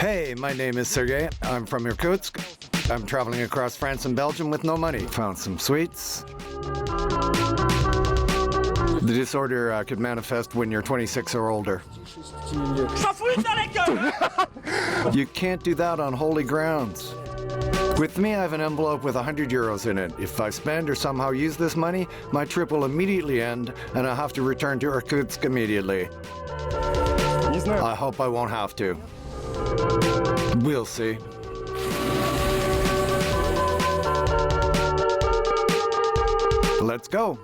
Hey, my name is Sergey. I'm from Irkutsk. I'm traveling across France and Belgium with no money. Found some sweets. The disorder could manifest when you're 26 or older. You can't do that on holy grounds. With me, I have an envelope with 100 euros in it. If I spend or somehow use this money, my trip will immediately end and I'll have to return to Irkutsk immediately. I hope I won't have to. We'll see. Let's go.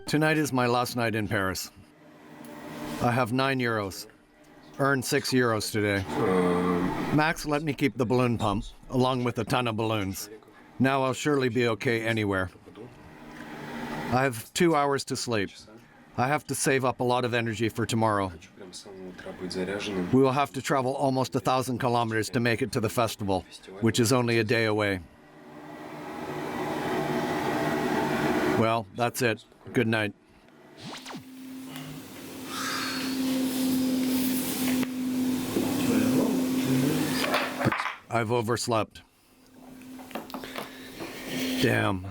Tonight is my last night in Paris. I have 9 euros. Earned 6 euros today. Max let me keep the balloon pump, along with a ton of balloons. Now I'll surely be okay anywhere. I have 2 hours to sleep. I have to save up a lot of energy for tomorrow. We will have to travel almost 1,000 kilometers to make it to the festival, which is only a day away. Well, that's it. Good night. I've overslept. Damn.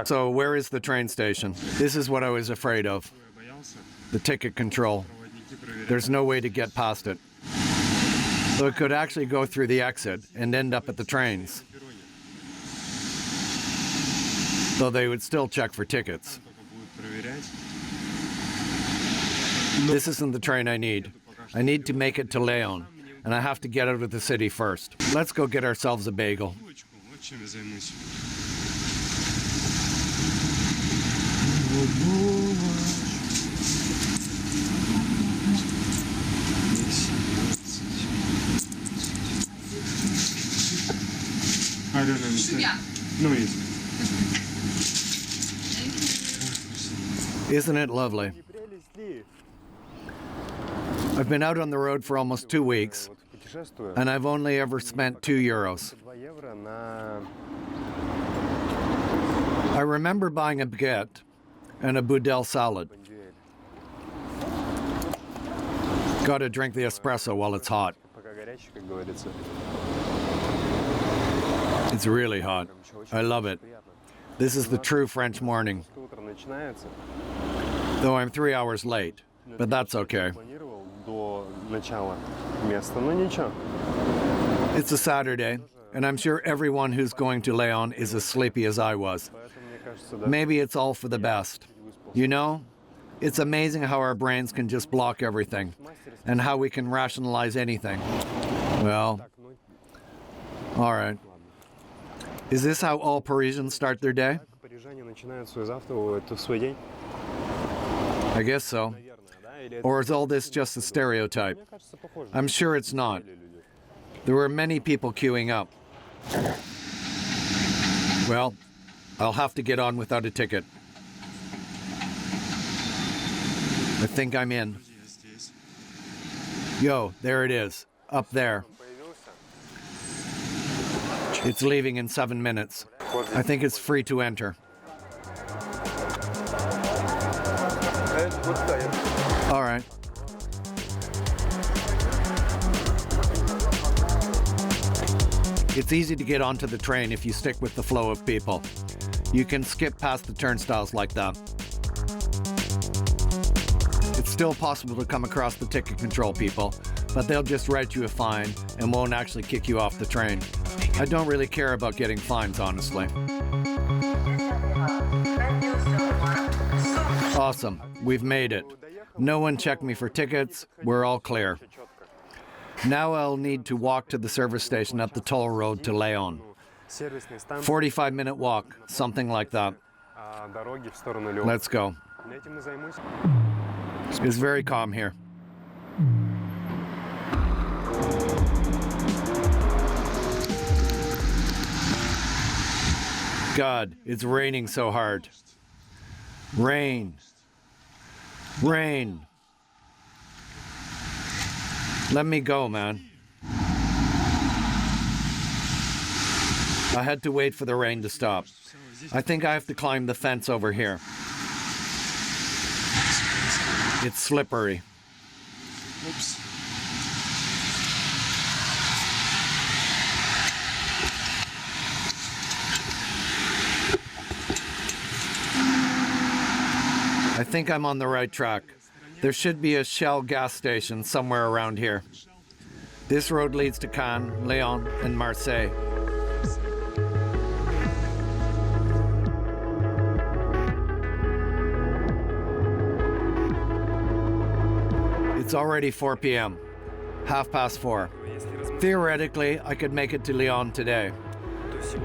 So where is the train station? This is what I was afraid of. The ticket control. There's no way to get past it. So it could actually go through the exit and end up at the trains. Though they would still check for tickets. This isn't the train I need. I need to make it to Lyon, and I have to get out of the city first. Let's go get ourselves a bagel. I don't understand. No, yes. Isn't it lovely? I've been out on the road for almost 2 weeks, and I've only ever spent 2 euros. I remember buying a baguette and a boudel salad. Gotta drink the espresso while it's hot. It's really hot. I love it. This is the true French morning. Though I'm 3 hours late, but that's okay. It's a Saturday, and I'm sure everyone who's going to Lyon is as sleepy as I was. Maybe it's all for the best. You know, it's amazing how our brains can just block everything, and how we can rationalize anything. Well, all right. Is this how all Parisians start their day? I guess so. Or is all this just a stereotype? I'm sure it's not. There were many people queuing up. Well, I'll have to get on without a ticket. I think I'm in. Yo, there it is. Up there. It's leaving in 7 minutes. I think it's free to enter. All right. It's easy to get onto the train if you stick with the flow of people. You can skip past the turnstiles like that. It's still possible to come across the ticket control people, but they'll just write you a fine and won't actually kick you off the train. I don't really care about getting fines, honestly. Awesome, we've made it. No one checked me for tickets, we're all clear. Now I'll need to walk to the service station up the toll road to Lyon. 45-minute walk, something like that. Let's go. It's very calm here. God, it's raining so hard. Rain. Rain. Let me go, man. I had to wait for the rain to stop. I think I have to climb the fence over here. It's slippery. Oops. I think I'm on the right track. There should be a Shell gas station somewhere around here. This road leads to Cannes, Lyon, and Marseille. It's already 4 p.m., 4:30. Theoretically, I could make it to Lyon today.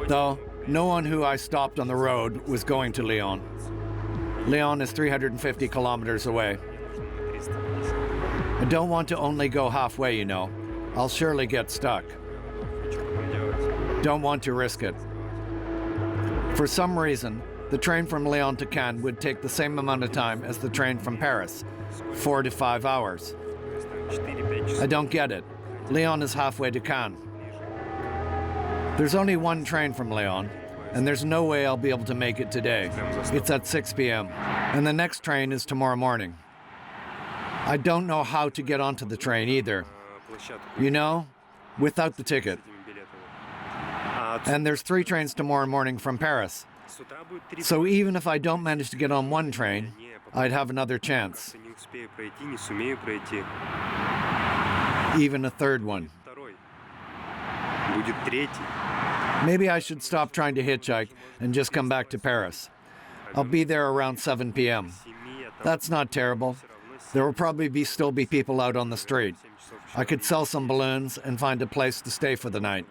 Though, no one who I stopped on the road was going to Lyon. Lyon is 350 kilometers away. I don't want to only go halfway, you know. I'll surely get stuck. Don't want to risk it. For some reason, the train from Lyon to Cannes would take the same amount of time as the train from Paris, 4 to 5 hours. I don't get it. Lyon is halfway to Cannes. There's only one train from Lyon, and there's no way I'll be able to make it today. It's at 6 p.m., and the next train is tomorrow morning. I don't know how to get onto the train either. You know, without the ticket. And there's 3 trains tomorrow morning from Paris. So even if I don't manage to get on one train, I'd have another chance. Even a third one. Maybe I should stop trying to hitchhike and just come back to Paris. I'll be there around 7 p.m. That's not terrible. There will probably still be people out on the street. I could sell some balloons and find a place to stay for the night.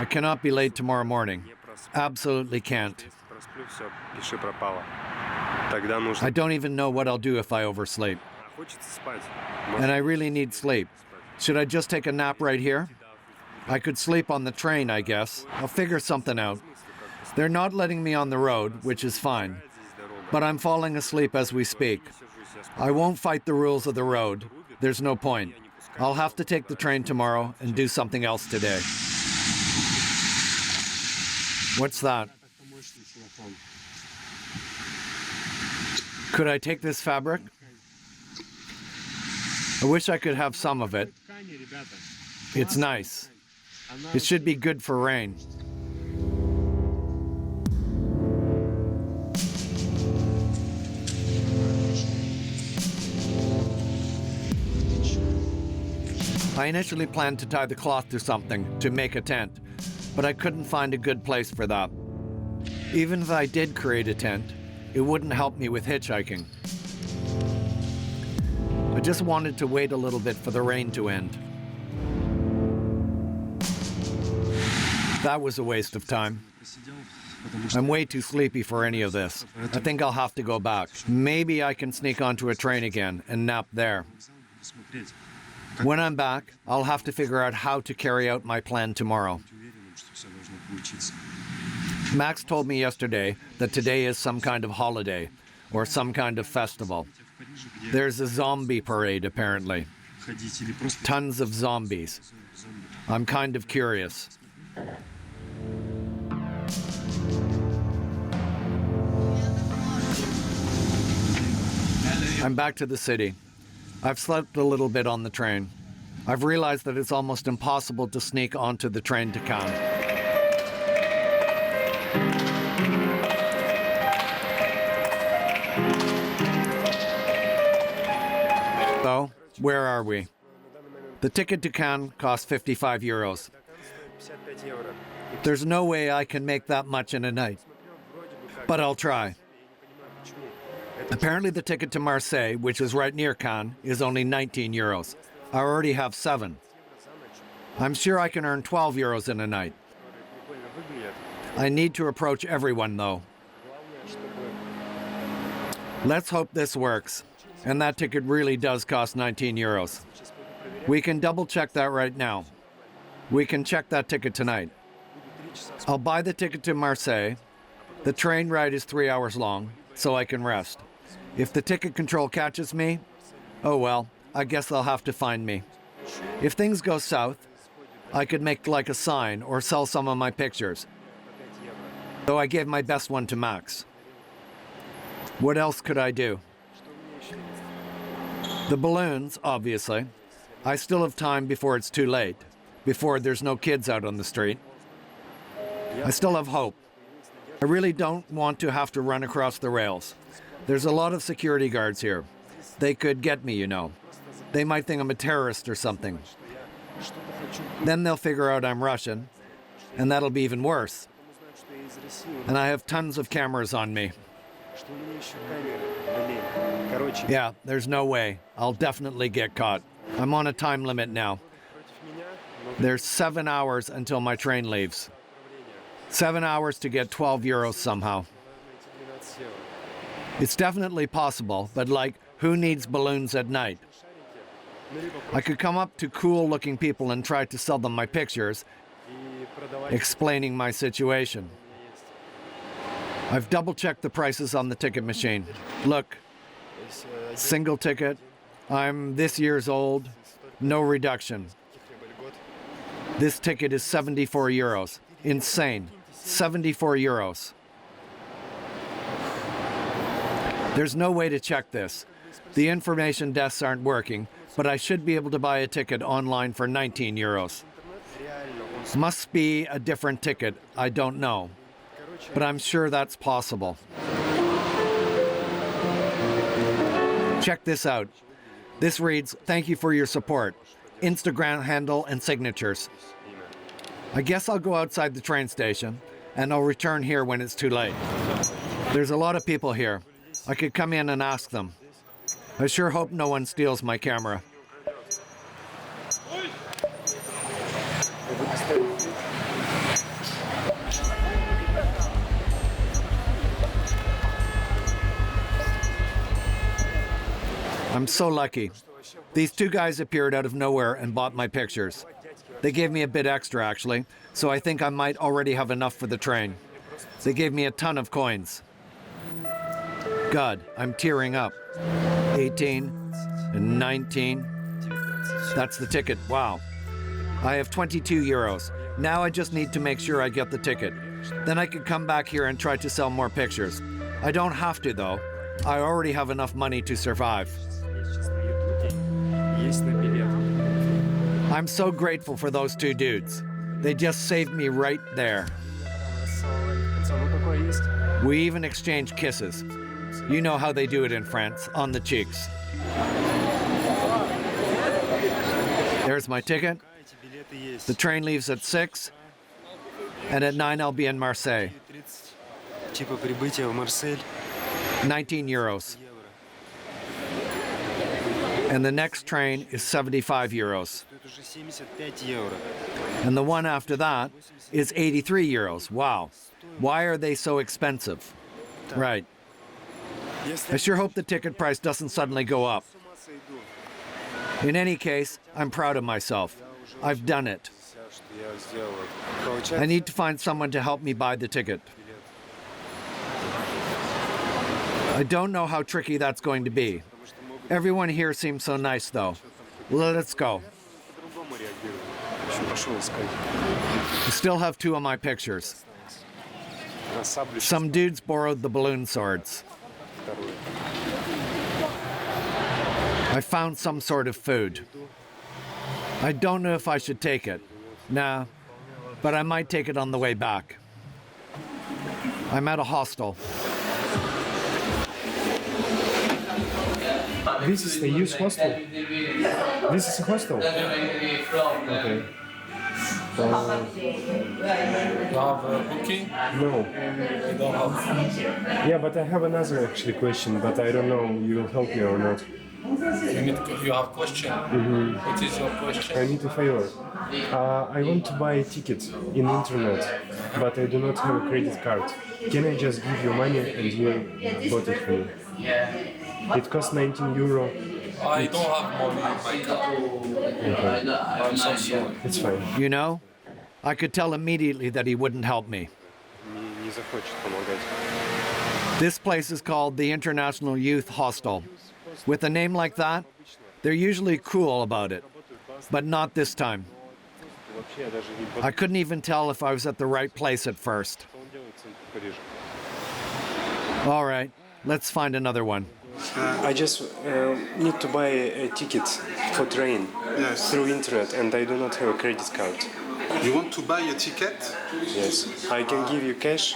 I cannot be late tomorrow morning. Absolutely can't. I don't even know what I'll do if I oversleep. And I really need sleep. Should I just take a nap right here? I could sleep on the train, I guess. I'll figure something out. They're not letting me on the road, which is fine. But I'm falling asleep as we speak. I won't fight the rules of the road. There's no point. I'll have to take the train tomorrow and do something else today. What's that? Could I take this fabric? I wish I could have some of it. It's nice. It should be good for rain. I initially planned to tie the cloth to something to make a tent, but I couldn't find a good place for that. Even if I did create a tent, it wouldn't help me with hitchhiking. I just wanted to wait a little bit for the rain to end. That was a waste of time. I'm way too sleepy for any of this. I think I'll have to go back. Maybe I can sneak onto a train again and nap there. When I'm back, I'll have to figure out how to carry out my plan tomorrow. Max told me yesterday that today is some kind of holiday or some kind of festival. There's a zombie parade, apparently. Tons of zombies. I'm kind of curious. I'm back to the city. I've slept a little bit on the train. I've realized that it's almost impossible to sneak onto the train to Cannes. So, where are we? The ticket to Cannes costs 55 euros. There's no way I can make that much in a night. But I'll try. Apparently the ticket to Marseille, which is right near Cannes, is only 19 euros. I already have 7. I'm sure I can earn 12 euros in a night. I need to approach everyone, though. Let's hope this works. And that ticket really does cost 19 euros. We can double check that right now. We can check that ticket tonight. I'll buy the ticket to Marseille, The train ride is 3 hours long, so I can rest. If the ticket control catches me, oh well, I guess they'll have to find me. If things go south, I could make like a sign or sell some of my pictures. Though I gave my best one to Max. What else could I do? The balloons, obviously. I still have time before it's too late, before there's no kids out on the street. I still have hope. I really don't want to have to run across the rails. There's a lot of security guards here. They could get me, you know. They might think I'm a terrorist or something. Then they'll figure out I'm Russian, and that'll be even worse. And I have tons of cameras on me. Yeah, there's no way. I'll definitely get caught. I'm on a time limit now. There's 7 hours until my train leaves. 7 hours to get 12 euros somehow. It's definitely possible, but like, who needs balloons at night? I could come up to cool-looking people and try to sell them my pictures, explaining my situation. I've double-checked the prices on the ticket machine. Look, single ticket, I'm this year's old, no reduction. This ticket is 74 euros. Insane. 74 euros. There's no way to check this. The information desks aren't working, but I should be able to buy a ticket online for 19 euros. Must be a different ticket, I don't know. But I'm sure that's possible. Check this out. This reads, "Thank you for your support. Instagram handle and signatures." I guess I'll go outside the train station, and I'll return here when it's too late. There's a lot of people here. I could come in and ask them. I sure hope no one steals my camera. I'm so lucky. These two guys appeared out of nowhere and bought my pictures. They gave me a bit extra, actually, so I think I might already have enough for the train. They gave me a ton of coins. God, I'm tearing up. 18 and 19. That's the ticket. Wow. I have 22 euros. Now I just need to make sure I get the ticket. Then I could come back here and try to sell more pictures. I don't have to, though. I already have enough money to survive. I'm so grateful for those two dudes. They just saved me right there. We even exchanged kisses. You know how they do it in France, on the cheeks. There's my ticket. The train leaves at 6, and at 9 I'll be in Marseille. 19 euros. And the next train is 75 euros. And the one after that is 83 euros. Wow. Why are they so expensive? Right. I sure hope the ticket price doesn't suddenly go up. In any case, I'm proud of myself. I've done it. I need to find someone to help me buy the ticket. I don't know how tricky that's going to be. Everyone here seems so nice, though. Let's go. I still have 2 of my pictures. Some dudes borrowed the balloon swords. I found some sort of food. I don't know if I should take it. Nah, but I might take it on the way back. I'm at a hostel. This is the youth hostel. This is a hostel. Okay. You have a booking? No. You don't have. Yeah, but I have another actually question, but I don't know you will help me or not. You have question? What is your question? I need a favor. I want to buy a ticket in internet, but I do not have a credit card. Can I just give you money and you bought it for me? It costs 19 euro. I don't have money in my card. Okay. I'm so sorry. It's fine. You know, I could tell immediately that he wouldn't help me. не захочет помогать. This place is called the International Youth Hostel. With a name like that, they're usually cool about it, but not this time. Вообще я даже не I couldn't even tell if I was at the right place at first. что он делает в центре Парижа. All right, let's find another one. I just need to buy a ticket for train through internet, and I do not have a credit card. You want to buy a ticket? Yes, I can give you cash.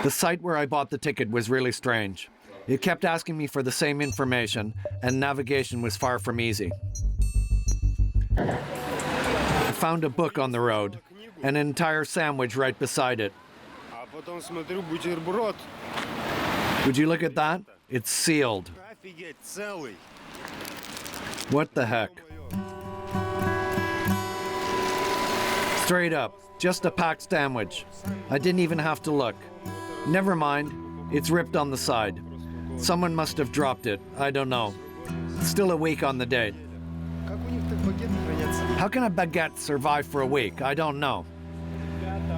The site where I bought the ticket was really strange. It kept asking me for the same information, and navigation was far from easy. I found a book on the road, and an entire sandwich right beside it. А потом смотрю бутерброд. Would you look at that? It's sealed. Офигеть, целый. What the heck? Straight up, just a packed sandwich. I didn't even have to look. Never mind, it's ripped on the side. Someone must have dropped it, I don't know. Still a week on the date. Как у них так багеты хранятся? How can a baguette survive for a week? I don't know.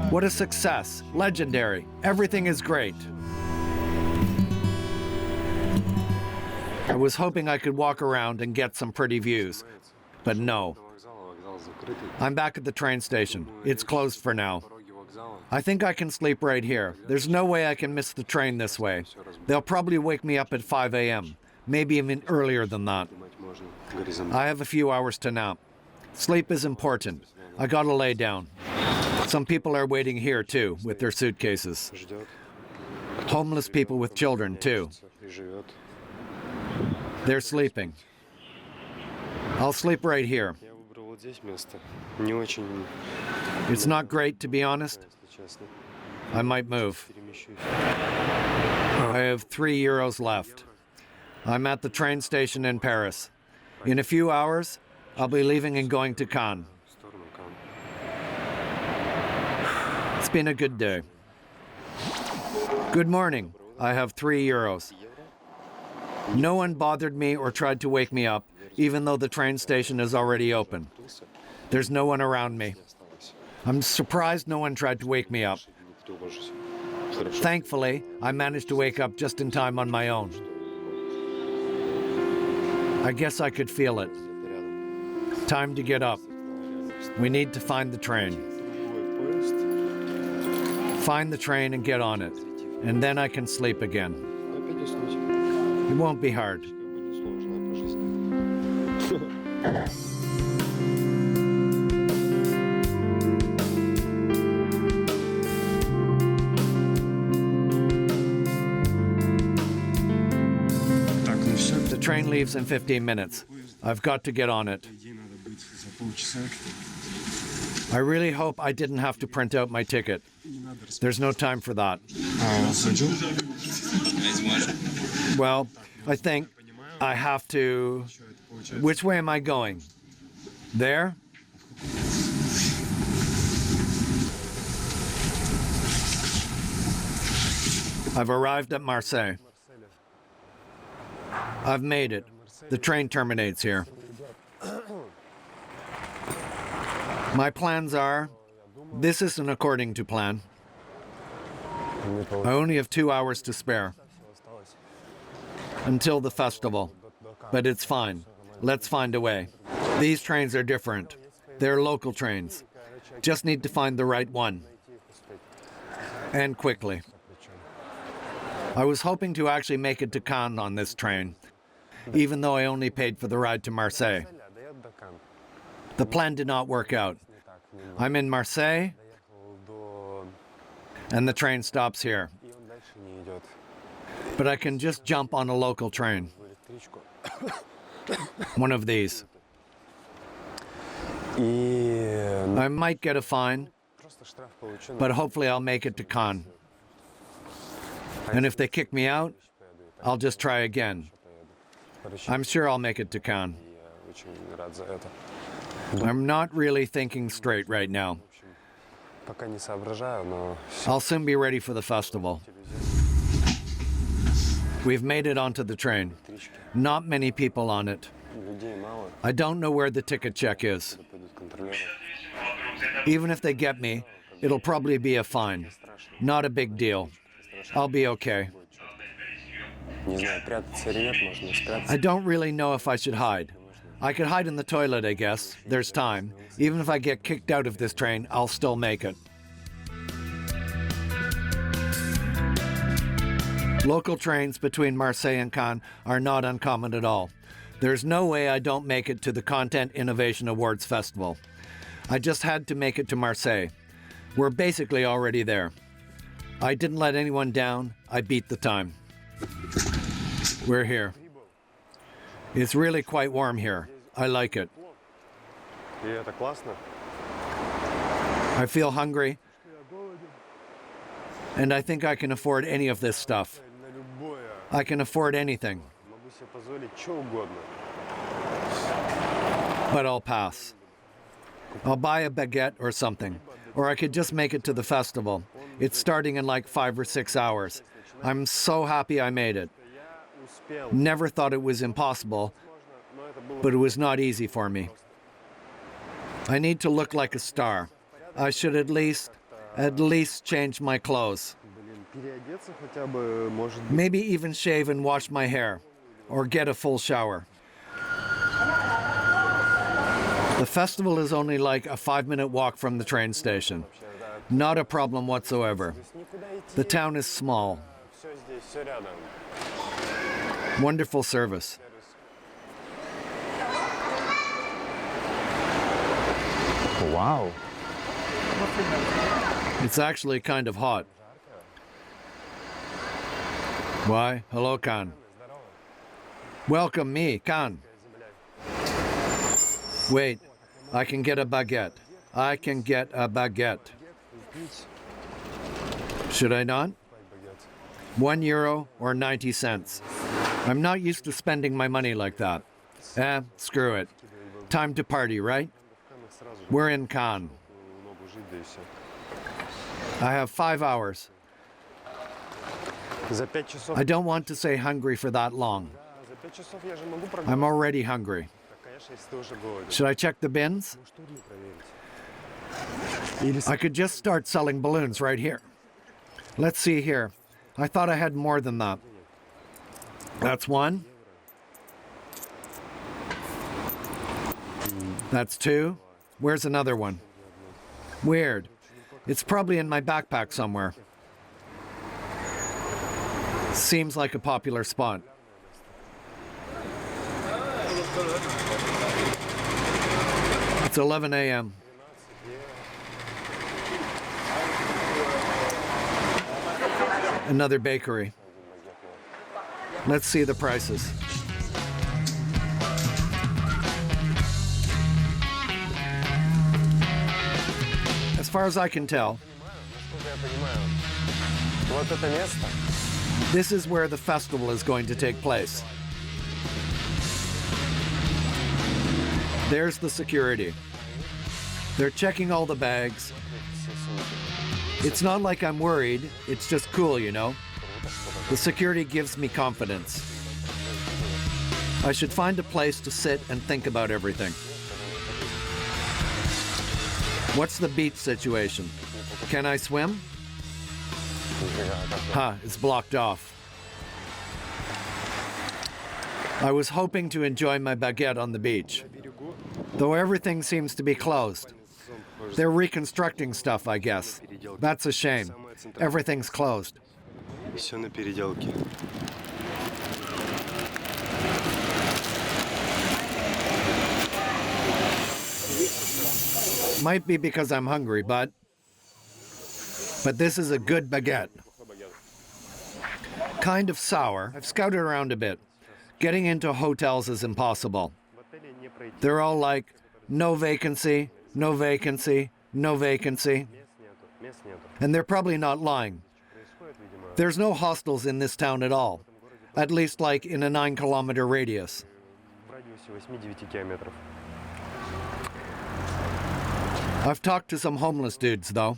What a success. Legendary. Everything is great. I was hoping I could walk around and get some pretty views, but no. Вокзал закрытый. I'm back at the train station. It's closed for now. Дороги вокзала. I think I can sleep right here. There's no way I can miss the train this way. They'll probably wake me up at 5 a.m., maybe even earlier than that. Думать можно. Горизонт. I have a few hours to nap. Sleep is important. I gotta lay down. Some people are waiting here too, with their suitcases. Ждет. Homeless people with children too. И живет. They're sleeping. I'll sleep right here. Я выбрал вот здесь место. Не очень, It's not great, to be honest. если честно. I might move. Перемещусь. I have €3 left. I'm at the train station in Paris. In a few hours, I'll be leaving and going to Cannes. В сторону Кан. It's been a good day. Good morning. I have €3. No one bothered me or tried to wake me up, even though the train station is already open. There's no one around me. Осталось. I'm surprised no one tried to wake me up. Не тревожусь. Хорошо. Thankfully, I managed to wake up just in time on my own. I guess I could feel it. Где-то рядом. Time to get up. We need to find the train. Другой поезд. Find the train and get on it. And then I can sleep again. Опять уснуть. It won't be hard. Как бы несложная по жизни. Так, ну все. The train leaves in 15 minutes. I've got to get on it. Идти надо быть за полчаса. I really hope I didn't have to print out my ticket. Не надо There's no time for that. рассудил. Well, I think I have to. Which way am I going? There? I've arrived at Marseille. I've made it. The train terminates here. My plans are. This isn't according to plan. I only have 2 hours to spare. Until the festival. But it's fine. Let's find a way. These trains are different. They're local trains. Just need to find the right one. And quickly. I was hoping to actually make it to Cannes on this train, even though I only paid for the ride to Marseille. The plan did not work out. I'm in Marseille, and the train stops here. И он дальше не идет. But I can just jump on a local train, В электричку. one of these. И I might get a fine, просто штраф получен. but hopefully I'll make it to Cannes. And if they kick me out, I'll just try again. I'm sure I'll make it to Cannes. Я очень рад за это. I'm not really thinking straight right now. Пока не соображаю, но I'll soon be ready for the festival. We've made it onto the train. Not many people on it. людей мало, I don't know where the ticket check is. пойдут контролеры. Even if they get me, it'll probably be a fine. Not a big deal. I'll be okay. I don't really know if I should hide. I could hide in the toilet, I guess. There's time. Even if I get kicked out of this train, I'll still make it. Local trains between Marseille and Cannes are not uncommon at all. There's no way I don't make it to the Content Innovation Awards Festival. I just had to make it to Marseille. We're basically already there. I didn't let anyone down. I beat the time. We're here. It's really quite warm here. I like it. I feel hungry. And I think I can afford any of this stuff. I can afford anything. But I'll pass. I'll buy a baguette or something. Or I could just make it to the festival. It's starting in like 5 or 6 hours. I'm so happy I made it. Never thought it was impossible, but it was not easy for me. I need to look like a star. I should at least change my clothes. Maybe even shave and wash my hair, or get a full shower. The festival is only like a 5-minute walk from the train station. Not a problem whatsoever. The town is small. Wonderful service. Wow. It's actually kind of hot. Why? Hello, Khan. Welcome me, Khan. Wait, I can get a baguette. I can get a baguette. Should I not? €1 or 90 cents. I'm not used to spending my money like that. Screw it. Time to party, right? We're in Cannes. I have 5 hours. I don't want to stay hungry for that long. I'm already hungry. Should I check the bins? I could just start selling balloons right here. Let's see here. I thought I had more than that. That's one. That's two. Where's another one? Weird. It's probably in my backpack somewhere. Seems like a popular spot. It's 11 a.m. Another bakery. Let's see the prices. As far as I can tell, this is where the festival is going to take place. There's the security. They're checking all the bags. It's not like I'm worried, it's just cool, you know? The security gives me confidence. I should find a place to sit and think about everything. What's the beach situation? Can I swim? It's blocked off. I was hoping to enjoy my baguette on the beach, though everything seems to be closed. They're reconstructing stuff, I guess. That's a shame. Everything's closed. Might be because I'm hungry, but this is a good baguette. Kind of sour. I've scouted around a bit. Getting into hotels is impossible. They're all like, no vacancy, no vacancy, no vacancy. And they're probably not lying. There's no hostels in this town at all. At least like in a 9-kilometer radius. I've talked to some homeless dudes, though.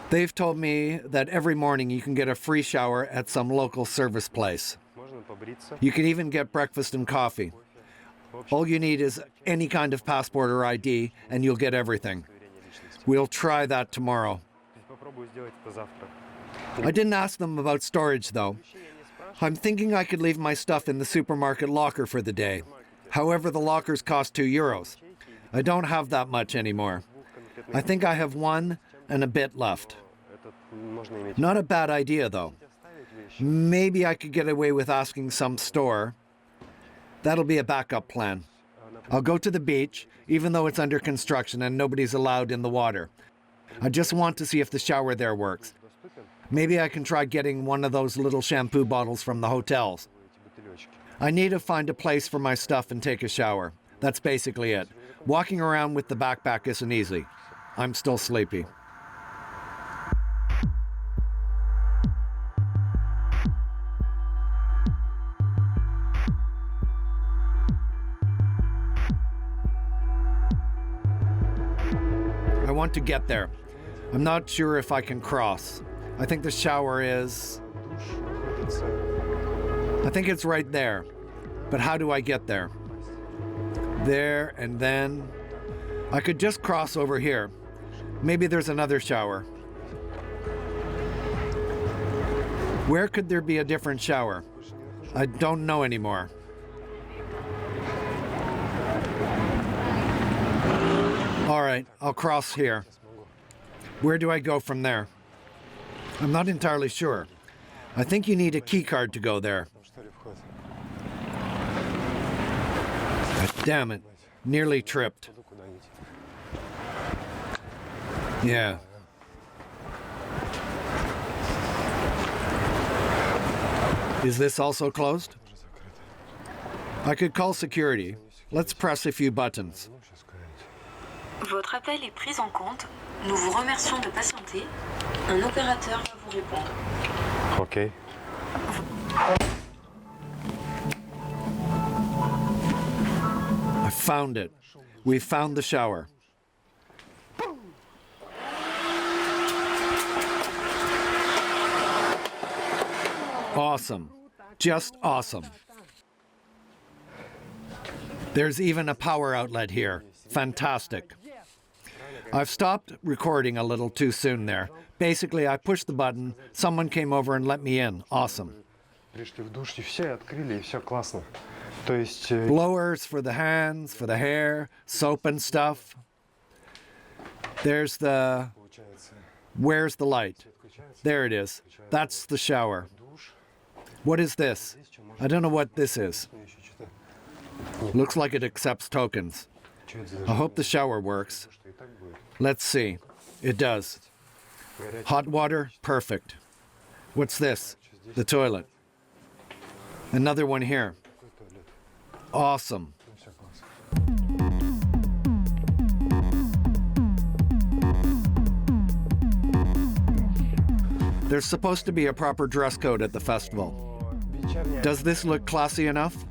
They've told me that every morning you can get a free shower at some local service place. You can even get breakfast and coffee. All you need is any kind of passport or ID, and you'll get everything. We'll try that tomorrow. I didn't ask them about storage, though. I'm thinking I could leave my stuff in the supermarket locker for the day. However, the lockers cost €2. I don't have that much anymore. I think I have one and a bit left. Not a bad idea, though. Maybe I could get away with asking some store. That'll be a backup plan. I'll go to the beach, even though it's under construction and nobody's allowed in the water. I just want to see if the shower there works. Maybe I can try getting one of those little shampoo bottles from the hotels. I need to find a place for my stuff and take a shower. That's basically it. Walking around with the backpack isn't easy. I'm still sleepy. I want to get there. I'm not sure if I can cross. I think the shower is... I think it's right there. But how do I get there? There and then... I could just cross over here. Maybe there's another shower. Where could there be a different shower? I don't know anymore. All right, I'll cross here. Where do I go from there? I'm not entirely sure. I think you need a key card to go there. Damn it. Nearly tripped. Yeah. Is this also closed? I could call security. Let's press a few buttons. Votre appel est pris en compte. Nous vous remercions de patienter. Un opérateur va vous répondre. Okay. I found it. We found the shower. Awesome. Just awesome. There's even a power outlet here. Fantastic. I've stopped recording a little too soon there. Basically, I pushed the button, someone came over and let me in. Awesome. Пришли в душ и все открыли, и все классно. То есть... Blowers for the hands, for the hair, soap and stuff. There's the... Where's the light? There it is. That's the shower. What is this? I don't know what this is. Looks like it accepts tokens. I hope the shower works. Let's see. It does. Hot water, perfect. What's this? The toilet. Another one here. Awesome. There's supposed to be a proper dress code at the festival. Does this look classy enough?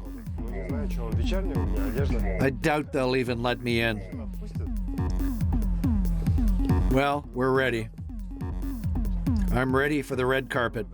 I doubt they'll even let me in. Well, we're ready. I'm ready for the red carpet.